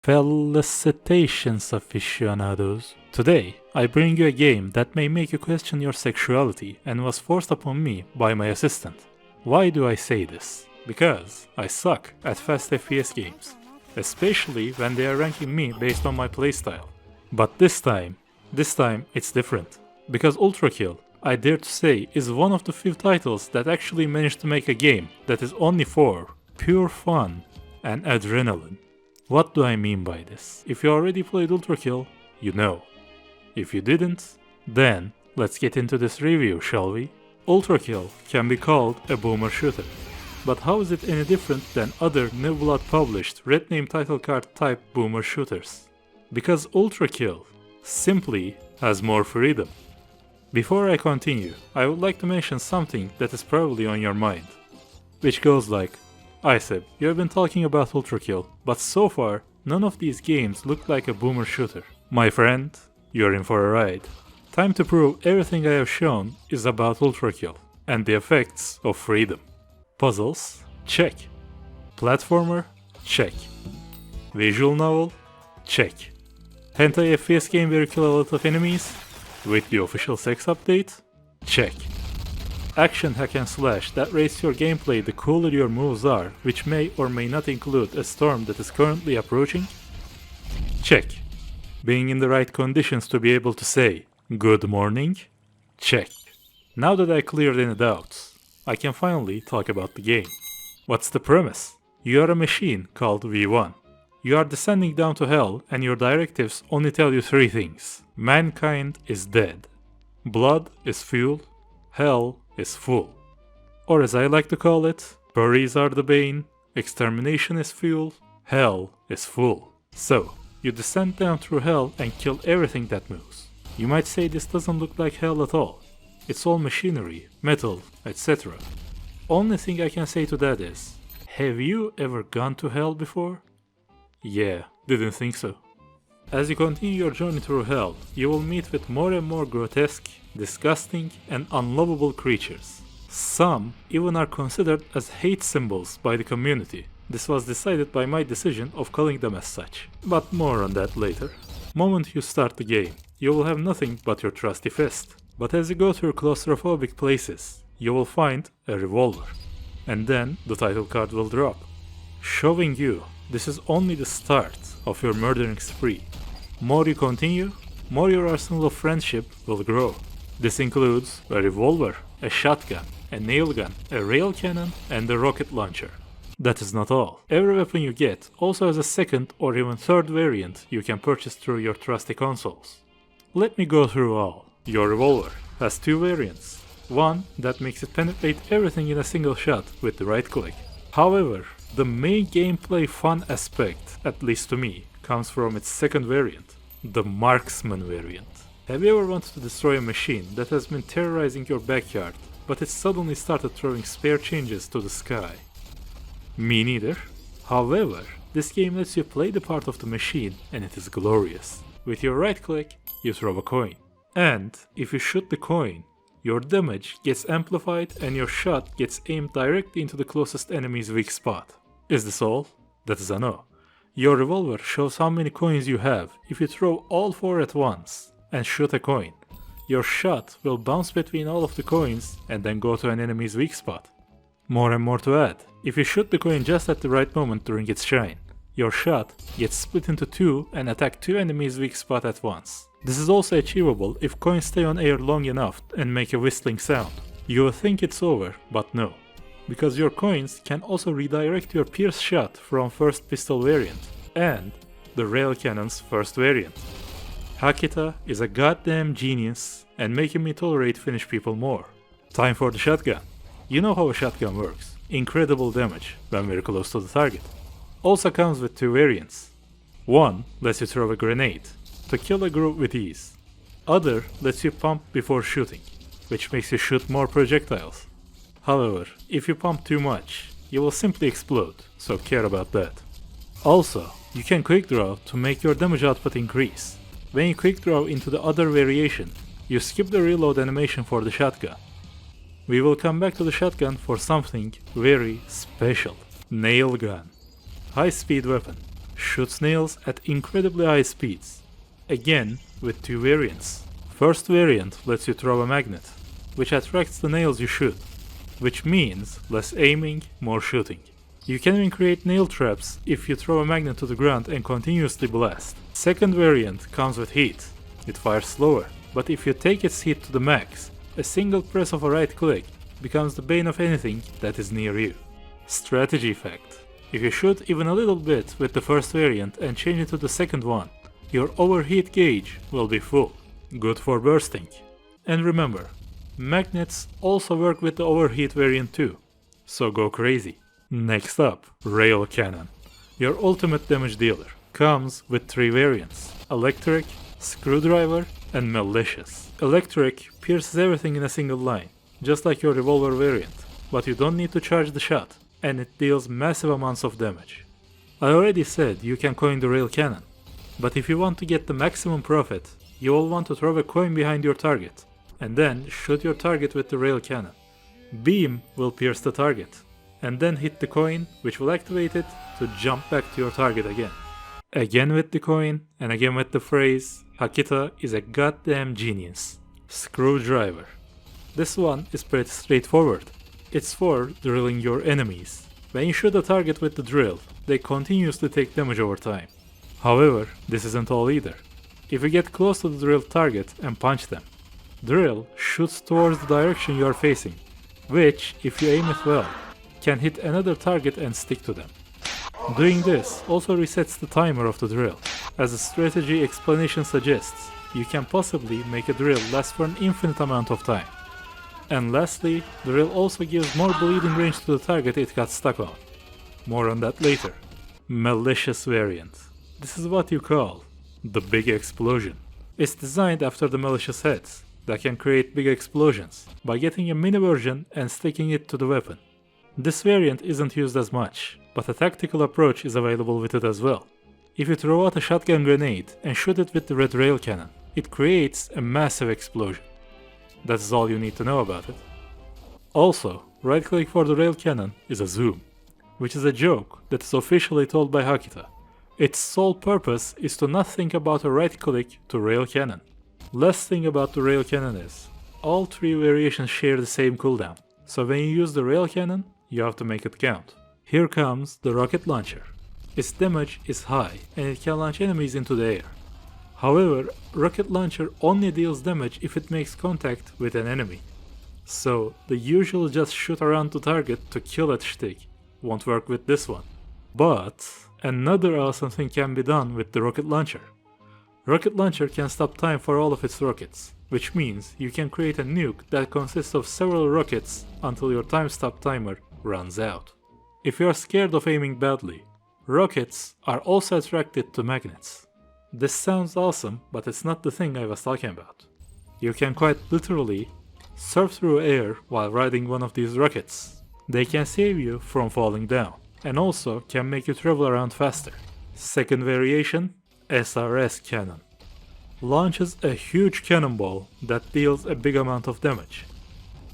Felicitations, aficionados. Today, I bring you a game that may make you question your sexuality and was forced upon me by my assistant. Why do I say this? Because I suck at fast FPS games, especially when they are ranking me based on my playstyle. But this time it's different. Because Ultrakill, I dare to say, is one of the few titles that actually managed to make a game that is only for pure fun and adrenaline. What do I mean by this? If you already played Ultrakill, you know. If you didn't, then let's get into this review, shall we? Ultrakill can be called a boomer shooter. But how is it any different than other New Blood published red name title card type boomer shooters? Because Ultrakill simply has more freedom. Before I continue, I would like to mention something that is probably on your mind. Which goes like, Iseb, you have been talking about Ultrakill, but so far, none of these games look like a boomer shooter. My friend, you're in for a ride. Time to prove everything I have shown is about Ultrakill and the effects of freedom. Puzzles? Check. Platformer? Check. Visual novel? Check. Hentai FPS game where you kill a lot of enemies? With the official sex update? Check. Action hack and slash that rates your gameplay the cooler your moves are, which may or may not include a storm that is currently approaching? Check. Being in the right conditions to be able to say, good morning? Check. Now that I cleared any doubts, I can finally talk about the game. What's the premise? You are a machine called V1. You are descending down to hell and your directives only tell you three things. Mankind is dead. Blood is fuel. Hell is full. Or as I like to call it, furries are the bane, extermination is fuel, hell is full. So, you descend down through hell and kill everything that moves. You might say this doesn't look like hell at all. It's all machinery, metal, etc. Only thing I can say to that is, have you ever gone to hell before? Yeah, didn't think so. As you continue your journey through hell, you will meet with more and more grotesque, disgusting, and unlovable creatures. Some even are considered as hate symbols by the community. This was decided by my decision of calling them as such. But more on that later. Moment you start the game, you will have nothing but your trusty fist. But as you go through claustrophobic places, you will find a revolver. And then the title card will drop, showing you this is only the start of your murdering spree. More you continue, more your arsenal of friendship will grow. This includes a revolver, a shotgun, a nail gun, a rail cannon, and a rocket launcher. That is not all. Every weapon you get also has a second or even third variant you can purchase through your trusty consoles. Let me go through all. Your revolver has two variants. One that makes it penetrate everything in a single shot with the right click. However, the main gameplay fun aspect, at least to me, comes from its second variant, the marksman variant. Have you ever wanted to destroy a machine that has been terrorizing your backyard, but it suddenly started throwing spare changes to the sky? Me neither. However, this game lets you play the part of the machine and it is glorious. With your right click, you throw a coin. And if you shoot the coin, your damage gets amplified and your shot gets aimed directly into the closest enemy's weak spot. Is this all? That is a no. Your revolver shows how many coins you have if you throw all four at once and shoot a coin. Your shot will bounce between all of the coins and then go to an enemy's weak spot. More and more to add. If you shoot the coin just at the right moment during its shine, your shot gets split into two and attack two enemies' weak spot at once. This is also achievable if coins stay on air long enough and make a whistling sound. You will think it's over, but no. Because your coins can also redirect your pierce shot from first pistol variant and the rail cannon's first variant. Hakita is a goddamn genius and making me tolerate Finnish people more. Time for the shotgun. You know how a shotgun works. Incredible damage when very close to the target. Also comes with two variants. One lets you throw a grenade to kill a group with ease. Other lets you pump before shooting, which makes you shoot more projectiles. However, if you pump too much, you will simply explode, so care about that. Also, you can quick draw to make your damage output increase. When you quick draw into the other variation, you skip the reload animation for the shotgun. We will come back to the shotgun for something very special. Nail gun. High speed weapon. shoots nails at incredibly high speeds, again with two variants. First variant lets you throw a magnet, which attracts the nails you shoot, which means less aiming, more shooting. You can even create nail traps if you throw a magnet to the ground and continuously blast. Second variant comes with heat. It fires slower, but if you take its heat to the max, a single press of a right click becomes the bane of anything that is near you. Strategy fact: if you shoot even a little bit with the first variant and change it to the second one, your overheat gauge will be full. Good for bursting. And remember, magnets also work with the overheat variant too, so go crazy. Next up, Rail Cannon. Your ultimate damage dealer comes with three variants: Electric, Screwdriver, and Malicious. Electric pierces everything in a single line, just like your revolver variant, but you don't need to charge the shot, and it deals massive amounts of damage. I already said you can coin the Rail Cannon, but if you want to get the maximum profit, you will want to throw a coin behind your target, and then shoot your target with the Rail Cannon. Beam will pierce the target, and then hit the coin, which will activate it to jump back to your target again. Again with the coin, and again with the phrase, Hakita is a goddamn genius. Screwdriver. This one is pretty straightforward. It's for drilling your enemies. When you shoot a target with the drill, they continuously take damage over time. However, this isn't all either. If you get close to the drilled target and punch them, drill shoots towards the direction you are facing, which, if you aim it well, can hit another target and stick to them. Doing this also resets the timer of the drill. As the strategy explanation suggests, you can possibly make a drill last for an infinite amount of time. And lastly, the drill also gives more bleeding range to the target it got stuck on. More on that later. Malicious variant. This is what you call the big explosion. It's designed after the malicious heads that can create big explosions by getting a mini version and sticking it to the weapon. This variant isn't used as much, but a tactical approach is available with it as well. If you throw out a shotgun grenade and shoot it with the red rail cannon, it creates a massive explosion. That's all you need to know about it. Also, right click for the rail cannon is a zoom, which is a joke that is officially told by Hakita. Its sole purpose is to not think about a right click to rail cannon. Last thing about the rail cannon is, all three variations share the same cooldown, so when you use the rail cannon, you have to make it count. Here comes the rocket launcher. Its damage is high and it can launch enemies into the air. However, rocket launcher only deals damage if it makes contact with an enemy. So the usual just shoot around the target to kill it shtick won't work with this one. But another awesome thing can be done with the rocket launcher. Rocket launcher can stop time for all of its rockets, which means you can create a nuke that consists of several rockets until your time stop timer runs out. If you are scared of aiming badly, rockets are also attracted to magnets. This sounds awesome, but it's not the thing I was talking about. You can quite literally surf through air while riding one of these rockets. They can save you from falling down, and also can make you travel around faster. Second variation, SRS cannon. Launches a huge cannonball that deals a big amount of damage,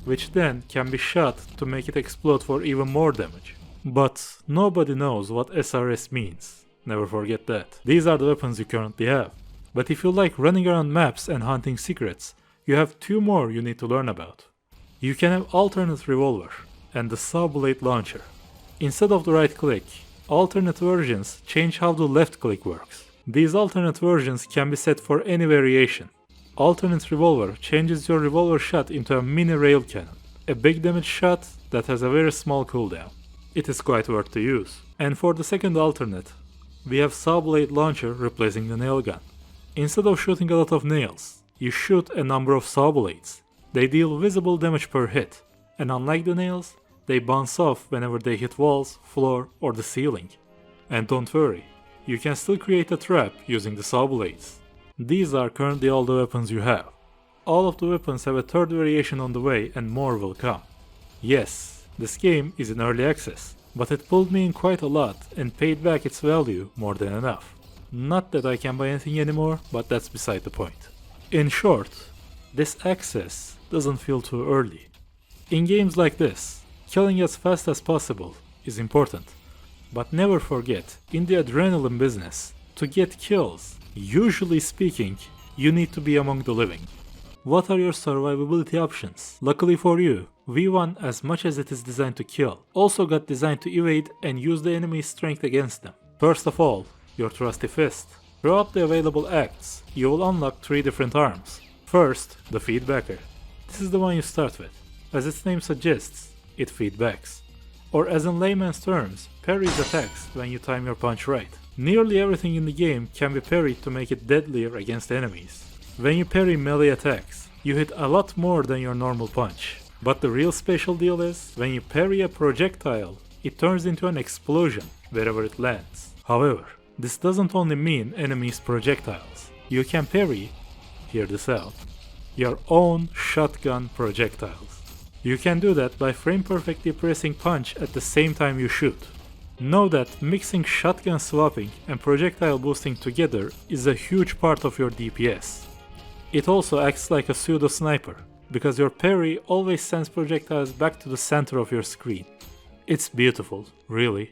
which then can be shot to make it explode for even more damage. But nobody knows what SRS means, never forget that. These are the weapons you currently have. But if you like running around maps and hunting secrets, you have two more you need to learn about. You can have alternate revolver and the saw blade launcher. Instead of the right click, alternate versions change how the left click works. These alternate versions can be set for any variation. Alternate revolver changes your revolver shot into a mini rail cannon, a big damage shot that has a very small cooldown. It is quite worth to use. And for the second alternate, we have saw blade launcher replacing the nail gun. Instead of shooting a lot of nails, you shoot a number of saw blades. They deal visible damage per hit, and unlike the nails, they bounce off whenever they hit walls, floor, or the ceiling. And don't worry, you can still create a trap using the saw blades. These are currently all the weapons you have. All of the weapons have a third variation on the way and more will come. Yes, this game is in early access, but it pulled me in quite a lot and paid back its value more than enough. Not that I can buy anything anymore, but that's beside the point. In short, this access doesn't feel too early. In games like this, killing as fast as possible is important, But never forget, in the adrenaline business, to get kills, usually speaking, you need to be among the living. What are your survivability options? Luckily for you, V1, as much as it is designed to kill, also got designed to evade and use the enemy's strength against them. First of all, your trusty fist. Throughout the available acts, you will unlock 3 different arms. First, the feedbacker. This is the one you start with. As its name suggests, it feedbacks. Or as in layman's terms, parries attacks when you time your punch right. Nearly everything in the game can be parried to make it deadlier against enemies. When you parry melee attacks, you hit a lot more than your normal punch. But the real special deal is, when you parry a projectile, it turns into an explosion wherever it lands. However, this doesn't only mean enemies' projectiles. You can parry, hear this out, your own shotgun projectiles. You can do that by frame perfectly pressing punch at the same time you shoot. Know that mixing shotgun swapping and projectile boosting together is a huge part of your DPS. It also acts like a pseudo sniper, because your parry always sends projectiles back to the center of your screen. It's beautiful, really.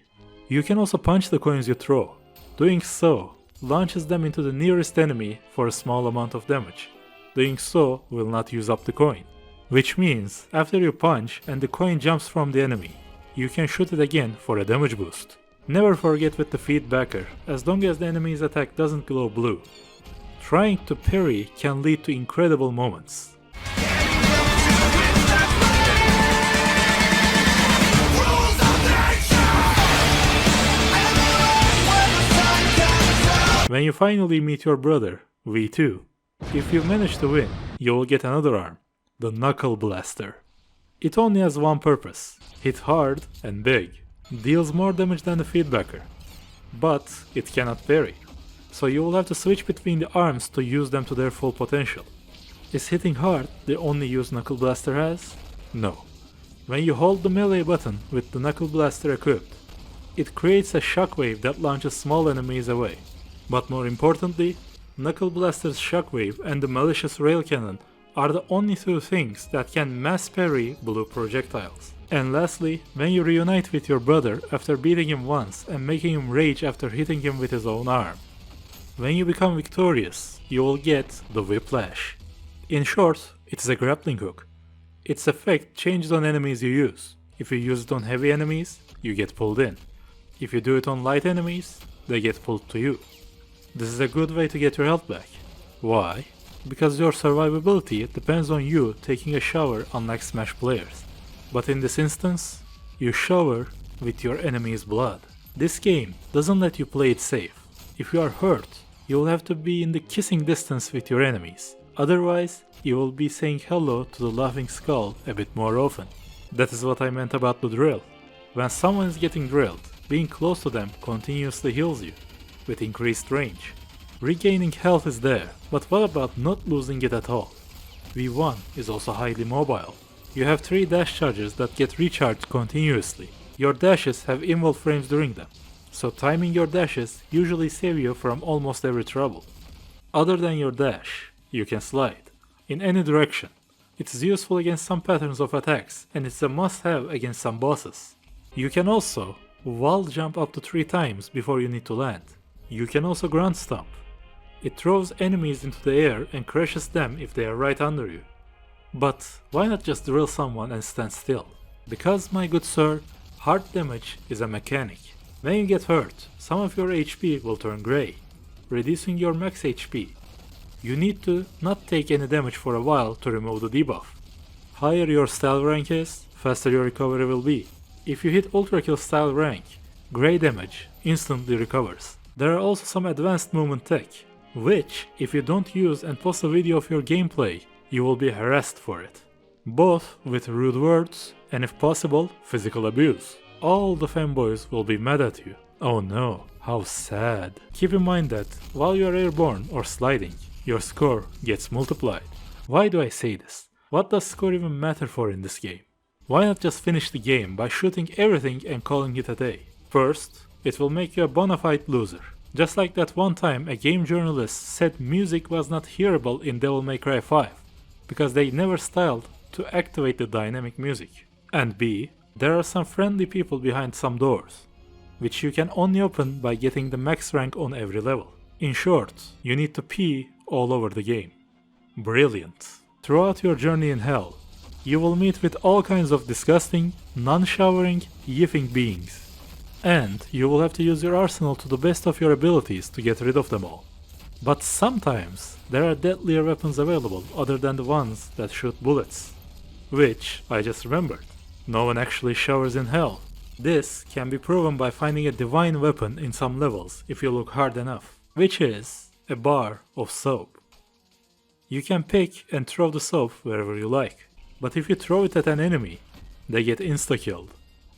You can also punch the coins you throw. Doing so launches them into the nearest enemy for a small amount of damage. Doing so will not use up the coin. Which means, after you punch and the coin jumps from the enemy, you can shoot it again for a damage boost. Never forget with the feedbacker, as long as the enemy's attack doesn't glow blue. Trying to parry can lead to incredible moments. When you finally meet your brother, V2, if you manage to win, you will get another arm, the Knuckle Blaster. It only has one purpose: hit hard and big, deals more damage than the feedbacker, but it cannot parry, so you will have to switch between the arms to use them to their full potential. Is hitting hard the only use Knuckle Blaster has? No. When you hold the melee button with the Knuckle Blaster equipped, it creates a shockwave that launches small enemies away. But more importantly, Knuckle Blaster's shockwave and the malicious rail cannon are the only 2 things that can mass parry blue projectiles. And lastly, when you reunite with your brother after beating him once and making him rage after hitting him with his own arm. When you become victorious, you will get the Whiplash. In short, it is a grappling hook. Its effect changes on enemies you use. If you use it on heavy enemies, you get pulled in. If you do it on light enemies, they get pulled to you. This is a good way to get your health back. Why? Because your survivability depends on you taking a shower unlike Smash players. But in this instance, you shower with your enemy's blood. This game doesn't let you play it safe. If you are hurt, you will have to be in the kissing distance with your enemies. Otherwise, you will be saying hello to the laughing skull a bit more often. That is what I meant about the drill. When someone is getting drilled, being close to them continuously heals you, with increased range. Regaining health is there, but what about not losing it at all? V1 is also highly mobile. You have 3 dash charges that get recharged continuously. Your dashes have invul frames during them, so timing your dashes usually save you from almost every trouble. Other than your dash, you can slide in any direction. It is useful against some patterns of attacks, and it's a must-have against some bosses. You can also wall jump up to 3 times before you need to land. You can also ground stomp. It throws enemies into the air and crushes them if they are right under you. But why not just drill someone and stand still? Because, my good sir, hard damage is a mechanic. When you get hurt, some of your HP will turn grey, reducing your max HP. You need to not take any damage for a while to remove the debuff. Higher your style rank is, faster your recovery will be. If you hit Ultrakill style rank, grey damage instantly recovers. There are also some advanced movement tech, which, if you don't use and post a video of your gameplay, you will be harassed for it. Both with rude words and, if possible, physical abuse. All the femboys will be mad at you. Oh no, how sad. Keep in mind that while you are airborne or sliding, your score gets multiplied. Why do I say this? What does score even matter for in this game? Why not just finish the game by shooting everything and calling it a day? First, it will make you a bona fide loser. Just like that one time a game journalist said music was not hearable in Devil May Cry 5 because they never styled to activate the dynamic music. And B, there are some friendly people behind some doors. which you can only open by getting the max rank on every level. In short, you need to pee all over the game. Brilliant. Throughout your journey in hell, you will meet with all kinds of disgusting, non-showering, yiffing beings. And you will have to use your arsenal to the best of your abilities to get rid of them all. But sometimes there are deadlier weapons available other than the ones that shoot bullets. Which, I just remembered, no one actually showers in hell. This can be proven by finding a divine weapon in some levels if you look hard enough, which is a bar of soap. You can pick and throw the soap wherever you like, but if you throw it at an enemy, they get insta-killed.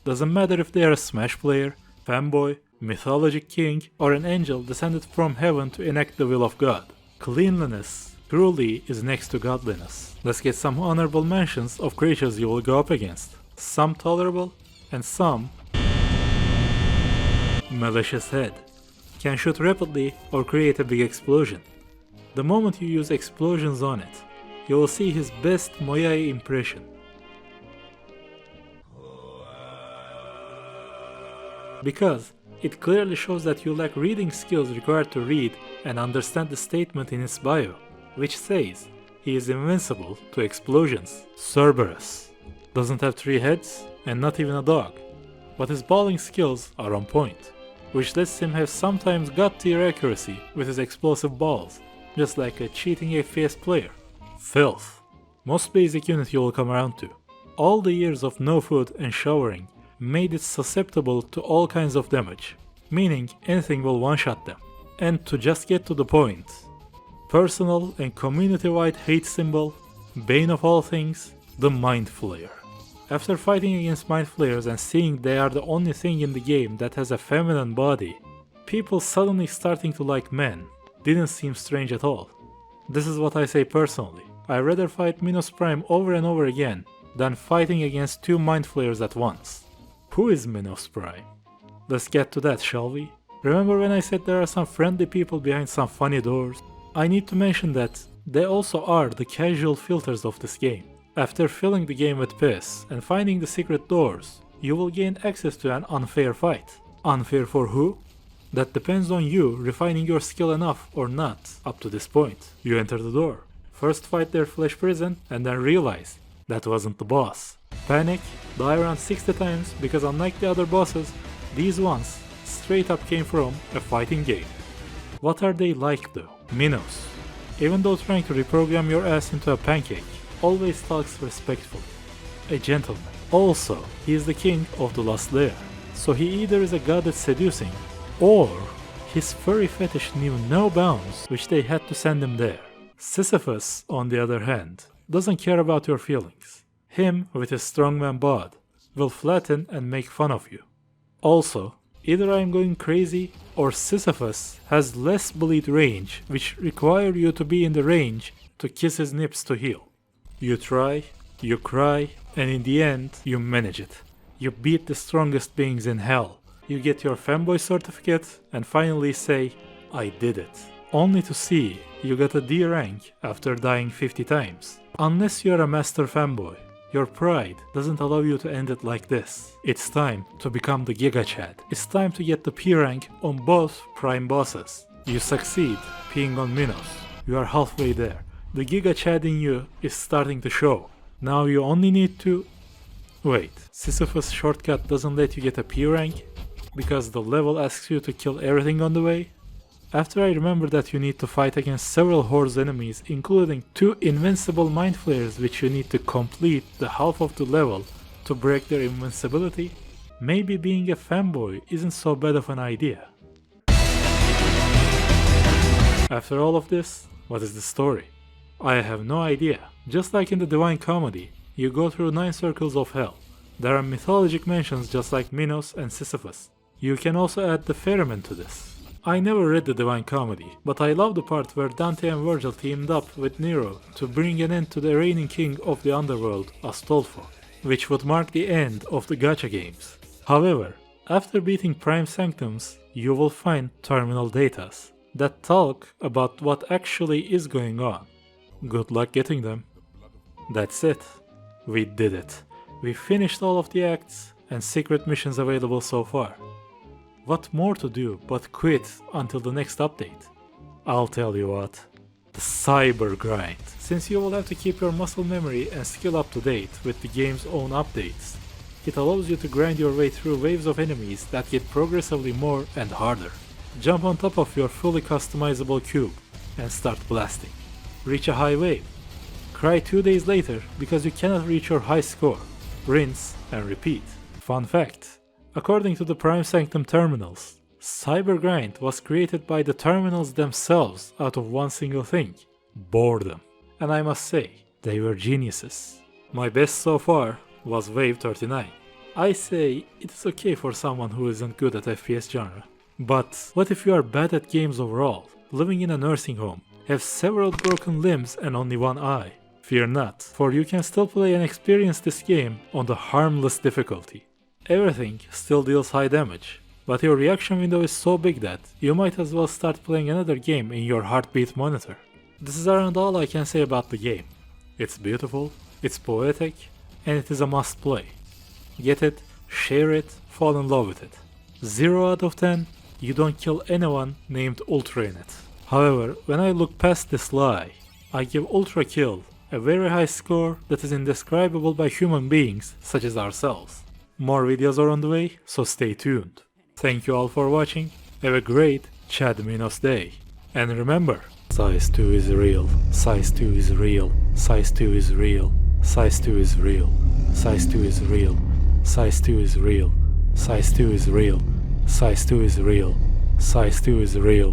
Doesn't matter if they are a Smash player, Femboy, mythologic king, or an angel descended from heaven to enact the will of God. Cleanliness truly is next to godliness. Let's get some honorable mentions of creatures you will go up against. Some tolerable, and some malicious head. Can shoot rapidly or create a big explosion. The moment you use explosions on it, you will see his best Moyai impression. Because it clearly shows that you lack reading skills required to read and understand the statement in his bio, which says he is invincible to explosions. Cerberus doesn't have 3 heads and not even a dog, but his bowling skills are on point, which lets him have sometimes god tier accuracy with his explosive balls, just like a cheating FPS player. Filth. Most basic unit you will come around to. All the years of no food and showering made it susceptible to all kinds of damage, meaning anything will one-shot them. And to just get to the point, personal and community-wide hate symbol, bane of all things, the Mind Flayer. After fighting against Mind Flayers and seeing they are the only thing in the game that has a feminine body, people suddenly starting to like men didn't seem strange at all. This is what I say personally. I'd rather fight Minos Prime over and over again than fighting against 2 Mind Flayers at once. Who is Minos Prime? Let's get to that, shall we? Remember when I said there are some friendly people behind some funny doors? I need to mention that they also are the casual filters of this game. After filling the game with piss and finding the secret doors, you will gain access to an unfair fight. Unfair for who? That depends on you refining your skill enough or not up to this point. You enter the door, first fight their flesh prison, and then realize that wasn't the boss. Panic, die around 60 times because unlike the other bosses, these ones straight up came from a fighting game. What are they like though? Minos, even though trying to reprogram your ass into a pancake, always talks respectfully. A gentleman. Also, he is the king of the Lost Lair, so he either is a god at seducing, or his furry fetish knew no bounds which they had to send him there. Sisyphus, on the other hand, doesn't care about your feelings. Him, with his strongman bod, will flatten and make fun of you. Also, either I am going crazy, or Sisyphus has less bleed range, which require you to be in the range to kiss his nips to heal. You try, you cry, and in the end, you manage it. You beat the strongest beings in hell. You get your Femboy certificate, and finally say, I did it. Only to see you got a D rank after dying 50 times. Unless you're a master Femboy, your pride doesn't allow you to end it like this. It's time to become the Giga Chad. It's time to get the P rank on both prime bosses. You succeed peeing on Minos. You are halfway there. The Giga Chad in you is starting to show. Now you only need to... Wait, Sisyphus shortcut doesn't let you get a P rank? Because the level asks you to kill everything on the way? After I remember that you need to fight against several hordes enemies, including 2 invincible Mind Flayers which you need to complete the half of the level to break their invincibility, maybe being a Femboy isn't so bad of an idea. After all of this, what is the story? I have no idea. Just like in the Divine Comedy, you go through 9 circles of hell. There are mythologic mentions just like Minos and Sisyphus. You can also add the ferryman to this. I never read the Divine Comedy, but I love the part where Dante and Virgil teamed up with Nero to bring an end to the reigning king of the underworld, Astolfo, which would mark the end of the gacha games. However, after beating Prime Sanctums, you will find terminal datas that talk about what actually is going on. Good luck getting them. That's it. We did it. We finished all of the acts and secret missions available so far. What more to do but quit until the next update? I'll tell you what. The cyber grind. Since you will have to keep your muscle memory and skill up to date with the game's own updates, it allows you to grind your way through waves of enemies that get progressively more and harder. Jump on top of your fully customizable cube and start blasting. Reach a high wave. Cry 2 days later because you cannot reach your high score. Rinse and repeat. Fun fact: according to the Prime Sanctum terminals, cyber grind was created by the terminals themselves out of one single thing: boredom. And I must say, they were geniuses. My best so far was Wave 39. I say it is okay for someone who isn't good at FPS genre. But what if you are bad at games overall, living in a nursing home, have several broken limbs and only one eye? Fear not, for you can still play and experience this game on the harmless difficulty. Everything still deals high damage, but your reaction window is so big that you might as well start playing another game in your heartbeat monitor. This is around all I can say about the game. It's beautiful, it's poetic, and it is a must play. Get it, share it, fall in love with it. 0 out of 10, you don't kill anyone named Ultra in it. However, when I look past this lie, I give Ultrakill a very high score that is indescribable by human beings such as ourselves. More videos are on the way, so stay tuned. Thank you all for watching, have a great Chad Minos day. And remember, size 2 is real, size 2 is real, size 2 is real, size 2 is real, size 2 is real, size 2 is real, size 2 is real, size 2 is real, size 2 is real.